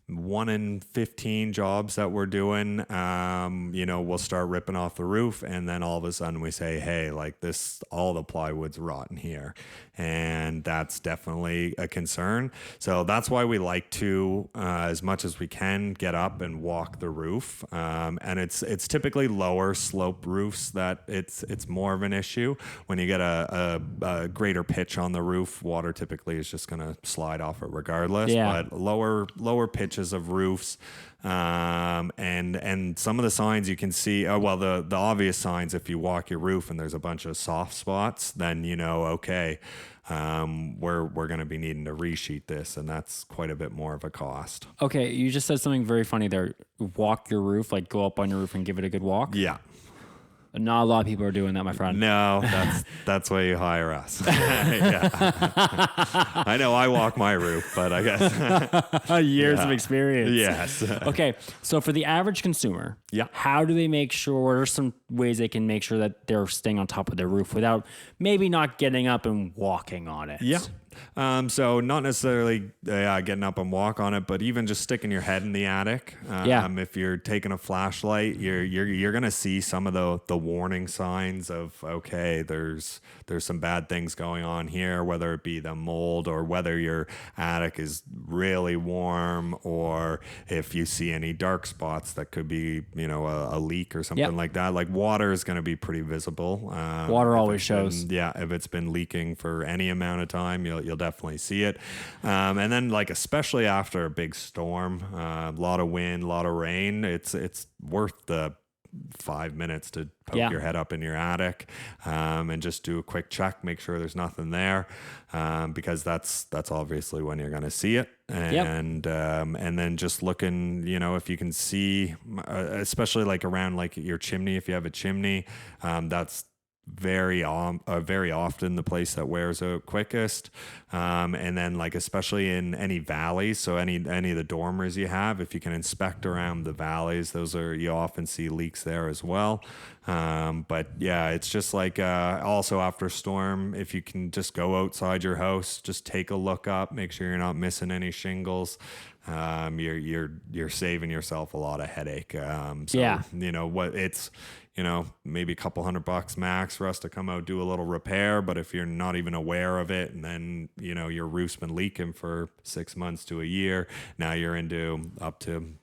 Speaker 1: 1 in 15 jobs that we're doing, we'll start ripping off the roof, and then all of a sudden we say, hey, like this, all the plywood's rotten here. And that's definitely a concern. So that's why we like to, as much as we can, get up and walk the roof. And it's typically lower slope roofs that it's more of an issue. When you get a greater pitch on the roof, water typically is just going to slide off it regardless. Yeah. But lower pitches of roofs, and some of the signs you can see, the obvious signs, if you walk your roof and there's a bunch of soft spots, then we're going to be needing to resheet this, and that's quite a bit more of a cost. Okay, you just said something very funny there. Walk your roof, like go up on your roof and give it a good walk. Yeah. Not a lot of people are doing that, my friend. No, that's why you hire us. I know I walk my roof, but I guess years of experience. Yes. Okay, so for the average consumer, how do they make sure? ways they can make sure that they're staying on top of their roof without maybe not getting up and walking on it.
Speaker 2: Yeah. So not necessarily getting up and walk on it, but even just sticking your head in the attic. If you're taking a flashlight, you're gonna see some of the warning signs of, okay, there's some bad things going on here, whether it be the mold or whether your attic is really warm, or if you see any dark spots that could be, a leak or something like that. Like water is gonna be pretty visible.
Speaker 1: Water always shows.
Speaker 2: If it's been leaking for any amount of time, you'll definitely see it. And then especially after a big storm, a lot of wind, a lot of rain, it's worth the 5 minutes to poke your head up in your attic and just do a quick check, make sure there's nothing there, because that's obviously when you're going to see it. And then just looking, if you can see, especially around your chimney, if you have a chimney, that's very often the place that wears out quickest. And then especially in any valleys, so any of the dormers you have, if you can inspect around the valleys, you often see leaks there as well. But yeah, it's just also after storm, if you can just go outside your house, just take a look up, make sure you're not missing any shingles. You're saving yourself a lot of headache. Maybe a couple $100 max for us to come out, do a little repair. But if you're not even aware of it, and then, your roof's been leaking for 6 months to a year, now you're into up to,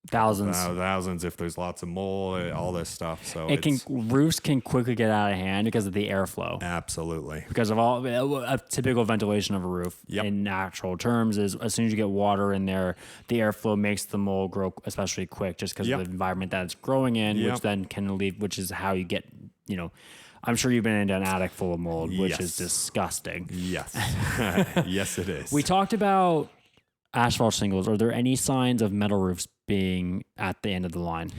Speaker 2: thousands if there's lots of mold, all this stuff. So
Speaker 1: roofs can quickly get out of hand because of the airflow.
Speaker 2: Absolutely.
Speaker 1: Because of a typical ventilation of a roof in natural terms is, as soon as you get water in there, the airflow makes the mold grow especially quick, just because of the environment that it's growing in, which then can leave, which is how you get, I'm sure you've been into an attic full of mold, which is disgusting.
Speaker 2: Yes. Yes, it is.
Speaker 1: We talked about asphalt shingles. Are there any signs of metal roofs being at the end of the line?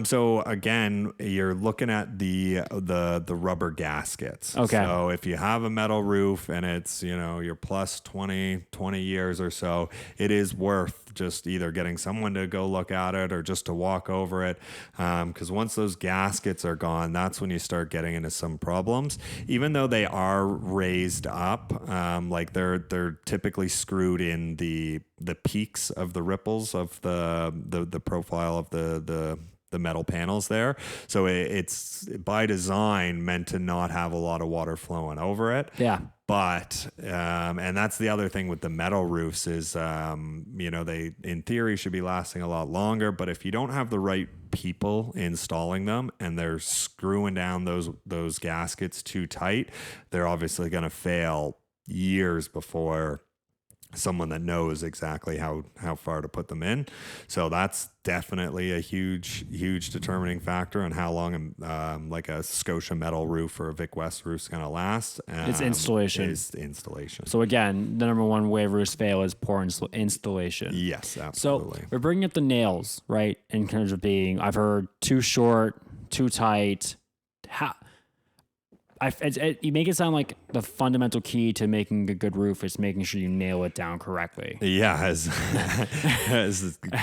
Speaker 2: So again, you're looking at the rubber gaskets.
Speaker 1: Okay.
Speaker 2: So if you have a metal roof and it's, you're plus 20 years or so, it is worth just either getting someone to go look at it or just to walk over it. Because once those gaskets are gone, that's when you start getting into some problems. Even though they are raised up, they're typically screwed in the peaks of the ripples of the profile of the metal panels there. So it's by design meant to not have a lot of water flowing over it.
Speaker 1: Yeah.
Speaker 2: But, and that's the other thing with the metal roofs is, they in theory should be lasting a lot longer, but if you don't have the right people installing them and they're screwing down those gaskets too tight, they're obviously going to fail years before someone that knows exactly how far to put them in. So that's definitely a huge determining factor on how long a Scotia metal roof or a Vic West roof is going to last.
Speaker 1: It's installation. So again, the number one way roofs fail is poor installation.
Speaker 2: Yes, absolutely.
Speaker 1: So we're bringing up the nails, right? In terms of being, I've heard too short, too tight. You make it sound like the fundamental key to making a good roof is making sure you nail it down correctly.
Speaker 2: Yeah, as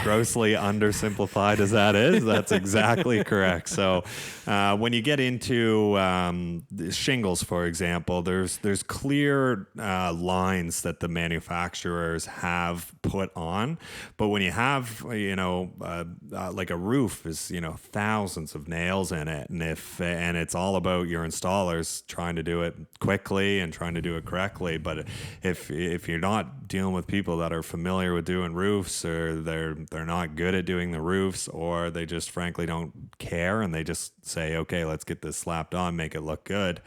Speaker 2: grossly undersimplified as that is, that's exactly correct. So when you get into shingles, for example, there's clear lines that the manufacturers have put on. But when you have, like a roof is, thousands of nails in it. And it's all about your installers trying to do it quickly and trying to do it correctly. But if you're not dealing with people that are familiar with doing roofs, or they're not good at doing the roofs, or they just frankly don't care and they just say, okay, let's get this slapped on, make it look good,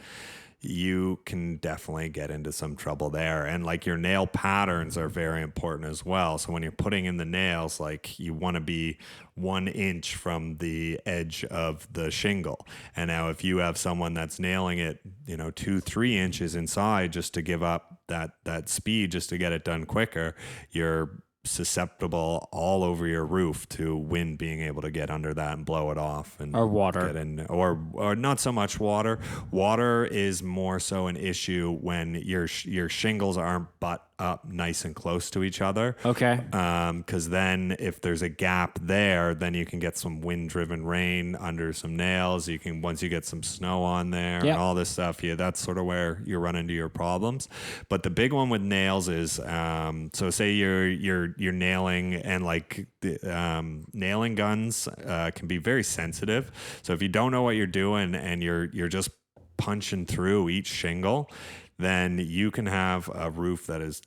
Speaker 2: you can definitely get into some trouble there. And your nail patterns are very important as well. So when you're putting in the nails, you want to be 1 inch from the edge of the shingle. And now if you have someone that's nailing it, 2-3 inches inside just to give up that speed just to get it done quicker, you're susceptible all over your roof to wind being able to get under that and blow it off, and
Speaker 1: or water
Speaker 2: get in, or not so much water. Water is more so an issue when your shingles aren't butt up nice and close to each other.
Speaker 1: Okay.
Speaker 2: Because then if there's a gap there, then you can get some wind-driven rain under some nails. You can, once you get some snow on there and all this stuff, that's sort of where you run into your problems. But the big one with nails is, so say you're nailing, and like nailing guns can be very sensitive. So if you don't know what you're doing and you're just punching through each shingle, then you can have a roof that is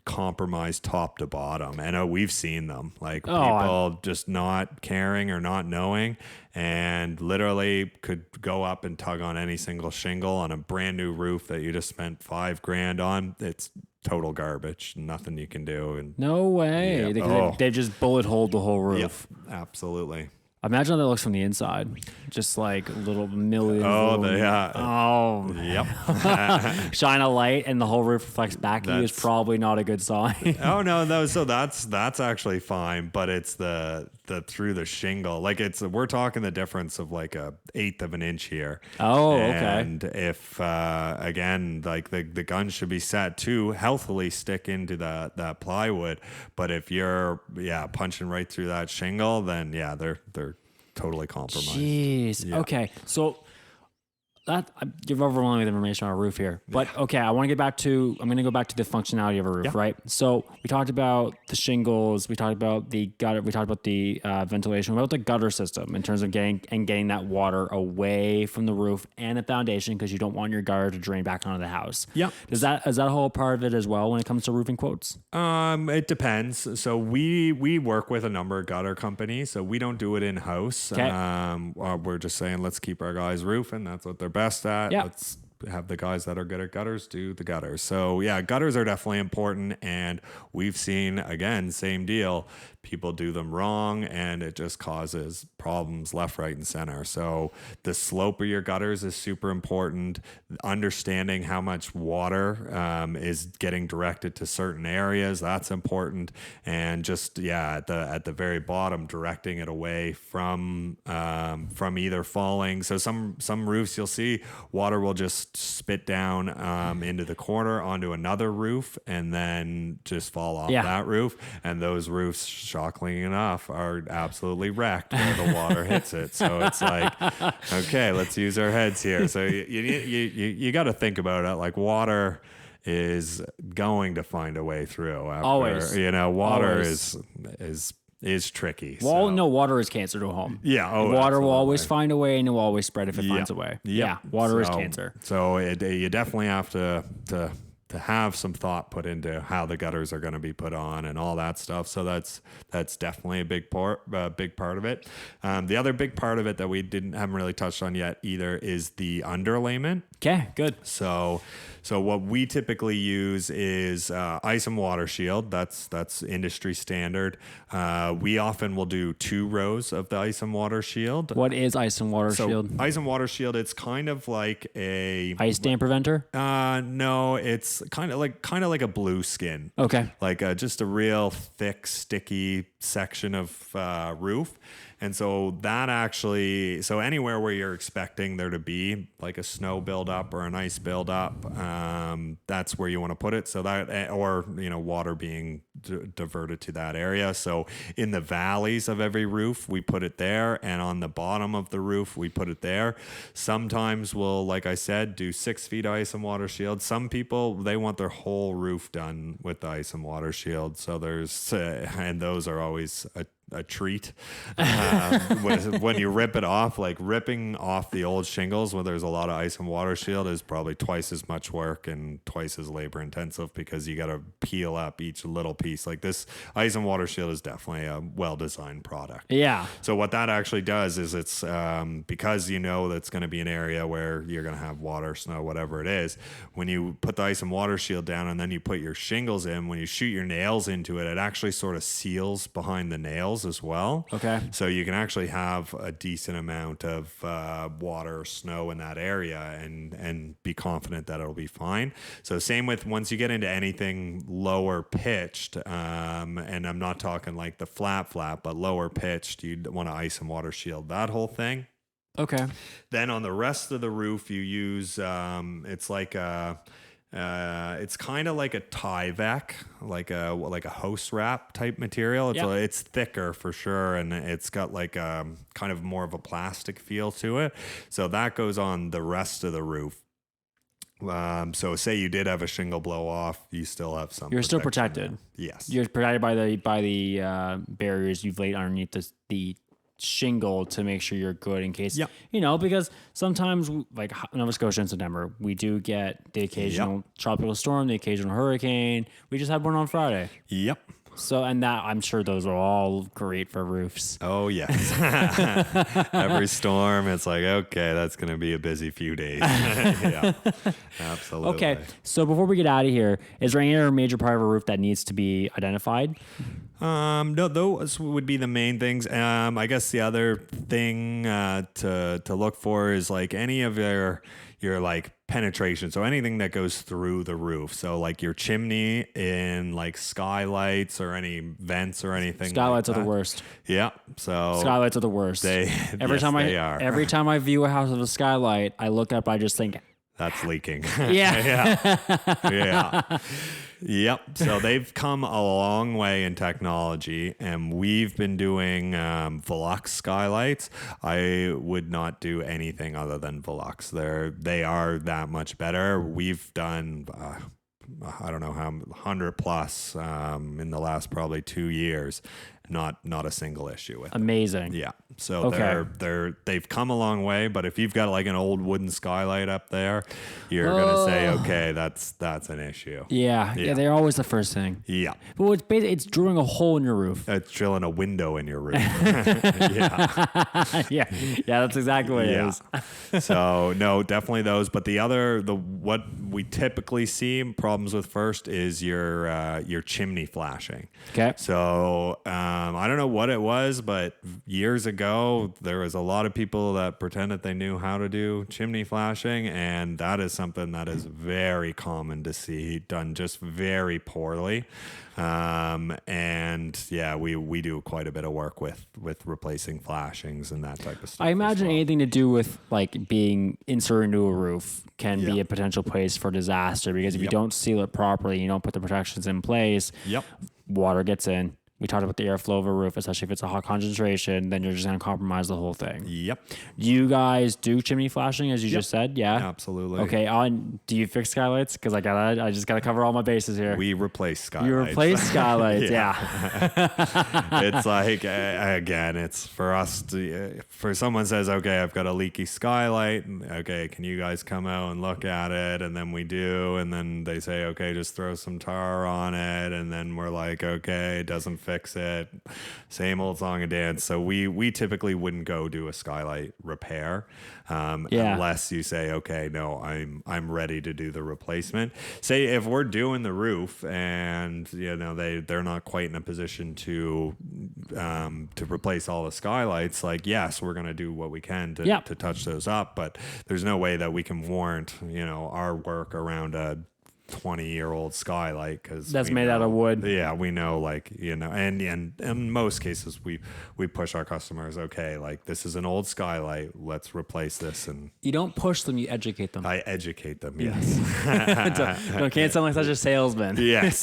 Speaker 2: compromised top to bottom. And we've seen them, like people just not caring or not knowing, and literally could go up and tug on any single shingle on a brand new roof that you just spent $5,000 on. It's total garbage. Nothing you can do. And
Speaker 1: no way. They just bullet holed the whole roof.
Speaker 2: Yep, absolutely.
Speaker 1: Imagine how that looks from the inside. Just like little millions.
Speaker 2: Yep.
Speaker 1: Shine a light and the whole roof reflects back at you is probably not a good sign.
Speaker 2: No. So that's actually fine, but it's the through the shingle. Like we're talking the difference of like 1/8 of an inch here.
Speaker 1: Oh, okay.
Speaker 2: And if again, like the gun should be set to healthily stick into that plywood, but if you're punching right through that shingle, then they're totally compromised.
Speaker 1: Jeez. Yeah. Okay. So that you've overwhelmed me with information on a roof here, but okay, I'm going to go back to the functionality of a roof, right? So we talked about the shingles, we talked about the gutter, we talked about the ventilation, what about the gutter system in terms of getting that water away from the roof and the foundation, because you don't want your gutter to drain back onto the house. Yeah. Is that a whole part of it as well when it comes to roofing quotes?
Speaker 2: It depends. So we work with a number of gutter companies, so we don't do it in house. Okay. We're just saying, let's keep our guys roofing. That's what they're best at. Let's have the guys that are good at gutters do the gutters. So gutters are definitely important, and we've seen, again, same deal, people do them wrong and it just causes problems left, right, and center. So the slope of your gutters is super important. Understanding how much water is getting directed to certain areas, that's important. And just at the very bottom, directing it away from either falling. So some roofs you'll see water will just spit down into the corner onto another roof and then just fall off that roof. And those roofs, shockingly enough, are absolutely wrecked where the water hits it. So it's like, okay, let's use our heads here. So you got to think about it. Like, water is going to find a way through.
Speaker 1: Always.
Speaker 2: Water
Speaker 1: Always.
Speaker 2: is tricky.
Speaker 1: Water is cancer to a home.
Speaker 2: Yeah.
Speaker 1: Water
Speaker 2: absolutely.
Speaker 1: will always find a way, and it will always spread if it finds a way. Yeah. Water is cancer.
Speaker 2: So you definitely have to have some thought put into how the gutters are going to be put on and all that stuff. So that's definitely a big part of it. The other big part of it that we haven't really touched on yet either is the underlayment.
Speaker 1: Okay, good.
Speaker 2: So what we typically use is ice and water shield. That's industry standard. We often will do 2 rows of the ice and water shield.
Speaker 1: What is ice and water shield?
Speaker 2: Ice and water shield, it's kind of like a
Speaker 1: ice dam preventer.
Speaker 2: No, it's kind of like a blue skin.
Speaker 1: Okay,
Speaker 2: like just a real thick, sticky section of roof. And so that actually, so anywhere where you're expecting there to be like a snow buildup or an ice buildup, that's where you want to put it. So that, or, water being diverted to that area. So in the valleys of every roof, we put it there. And on the bottom of the roof, we put it there. Sometimes we'll, like I said, do 6 feet ice and water shield. Some people, they want their whole roof done with the ice and water shield. So there's, and those are always a treat when you rip it off. Like ripping off the old shingles when there's a lot of ice and water shield is probably twice as much work and twice as labor intensive, because you got to peel up each little piece. Like this ice and water shield is definitely a well-designed product.
Speaker 1: Yeah.
Speaker 2: So what that actually does is it's because that's going to be an area where you're going to have water, snow, whatever it is. When you put the ice and water shield down and then you put your shingles in, when you shoot your nails into it, it actually sort of seals behind the nails as well.
Speaker 1: Okay.
Speaker 2: So you can actually have a decent amount of water or snow in that area and be confident that it'll be fine. So same with once you get into anything lower pitched, and I'm not talking like the flat, but lower pitched, you'd want to ice and water shield that whole thing.
Speaker 1: Okay.
Speaker 2: Then on the rest of the roof, you use it's like It's kind of like a Tyvek, like a host wrap type material. It's thicker for sure, and it's got like kind of more of a plastic feel to it. So that goes on the rest of the roof. So say you did have a shingle blow off, you still have some.
Speaker 1: You're still protected.
Speaker 2: There. Yes,
Speaker 1: you're protected by the barriers you've laid underneath the shingle to make sure you're good in case, because sometimes like Nova Scotia and September, we do get the occasional tropical storm, the occasional hurricane. We just had one on Friday.
Speaker 2: Yep.
Speaker 1: So, and that, I'm sure those are all great for roofs.
Speaker 2: Oh, yes. Every storm, it's like, okay, that's going to be a busy few days. Yeah, absolutely.
Speaker 1: Okay. So before we get out of here, is there any other major part of a roof that needs to be identified?
Speaker 2: No, those would be the main things. I guess the other thing to look for is like any of your like penetration. So anything that goes through the roof. So like your chimney in like skylights or any vents or anything.
Speaker 1: Skylights
Speaker 2: like
Speaker 1: are the worst.
Speaker 2: Yeah. So
Speaker 1: skylights are the worst. Every time I view a house with a skylight, I look up, I just think
Speaker 2: that's leaking.
Speaker 1: Yeah.
Speaker 2: Yeah. Yep. So they've come a long way in technology, and we've been doing Velux skylights. I would not do anything other than Velux. They are that much better. We've done I don't know how 100 plus in the last probably 2 years. Not a single issue with
Speaker 1: Amazing.
Speaker 2: It. Yeah. So they've come a long way, but if you've got like an old wooden skylight up there, you're gonna say, okay, that's an issue.
Speaker 1: Yeah, they're always the first thing.
Speaker 2: Yeah.
Speaker 1: But it's drilling a hole in your roof.
Speaker 2: It's drilling a window in your roof. Yeah.
Speaker 1: Yeah, that's exactly what it is.
Speaker 2: So no, definitely those. But what we typically see problems with first is your chimney flashing.
Speaker 1: Okay.
Speaker 2: So I don't know what it was, but years ago, there was a lot of people that pretended they knew how to do chimney flashing, and that is something that is very common to see done just very poorly. And yeah, we do quite a bit of work with replacing flashings and that type of stuff.
Speaker 1: I imagine anything to do with like being inserted into a roof can be a potential place for disaster, because if you don't seal it properly, you don't put the protections in place, water gets in. We talked about the airflow of a roof, especially if it's a hot concentration, then you're just going to compromise the whole thing.
Speaker 2: Yep.
Speaker 1: You guys do chimney flashing, as you just said? Yeah.
Speaker 2: Absolutely.
Speaker 1: Okay. Do you fix skylights? Because I just got to cover all my bases here.
Speaker 2: We replace skylights.
Speaker 1: You replace skylights. Yeah.
Speaker 2: It's like, again, it's for us to, for someone says, okay, I've got a leaky skylight. Okay. Can you guys come out and look at it? And then we do. And then they say, okay, just throw some tar on it. And then we're like, okay, it doesn't fix it. Same old song and dance. So we typically wouldn't go do a skylight repair unless you say, okay, no, I'm ready to do the replacement. Say if we're doing the roof and they're not quite in a position to replace all the skylights, like yes, we're gonna do what we can to touch those up, but there's no way that we can warrant our work around a 20-year-old skylight, because
Speaker 1: that's made out of wood.
Speaker 2: Yeah, we know, and in most cases we push our customers, okay, like this is an old skylight, let's replace this. And
Speaker 1: you don't push them, you educate them.
Speaker 2: I educate them, yes.
Speaker 1: Can't sound like such a salesman.
Speaker 2: Yes.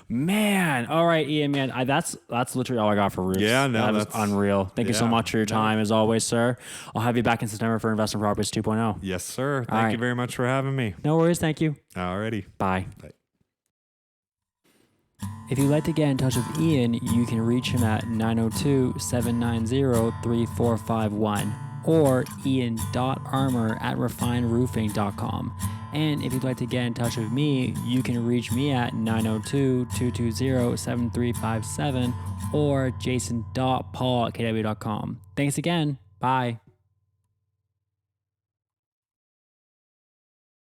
Speaker 1: Man, all right, Ian, man, that's literally all I got for roofs.
Speaker 2: Yeah, no,
Speaker 1: that's unreal. Thank you so much for your time, as always, sir. I'll have you back in September for Investment Properties 2.0.
Speaker 2: Yes, sir. Thank you very much for having me.
Speaker 1: No worries. Thank you.
Speaker 2: Alrighty.
Speaker 1: Bye.
Speaker 2: Bye.
Speaker 1: If you'd like to get in touch with Ian, you can reach him at 902-790-3451 or ian.armour@refinedroofing.com. And if you'd like to get in touch with me, you can reach me at 902-220-7357 or jason.paul@kw.com. Thanks again. Bye.